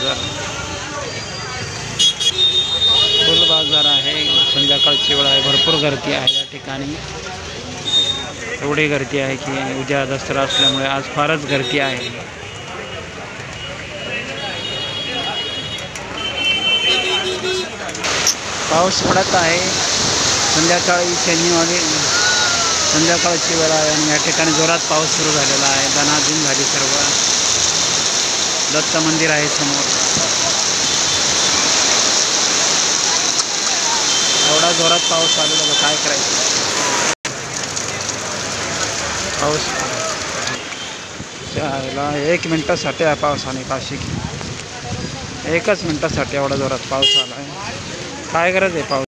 बाजार, फुल बाजार आहे। संध्याकाळची वेळ आहे, भरपूर गर्दी आहे या ठिकाणी। एवढी गर्दी आहे की उद्या दसरा असल्यामुळे आज फारच गर्दी आहे। पाऊस पडत आहे। संध्याकाळी शनिवारी संध्याकाळची वेळ आहे आणि या ठिकाणी जोरात पाऊस सुरू झालेला आहे। धनाधन झाली सर्व। दत्त मंदिर आहे समोर। एवढा जोरात पाऊस आलेला तर काय करायचं। पाऊस त्याला 1 मिनिटासाठी आहे पावसाने काशी। 1च मिनिटासाठी एवढा जोरात पाऊस आला आहे। काय गरज आहे पाऊस।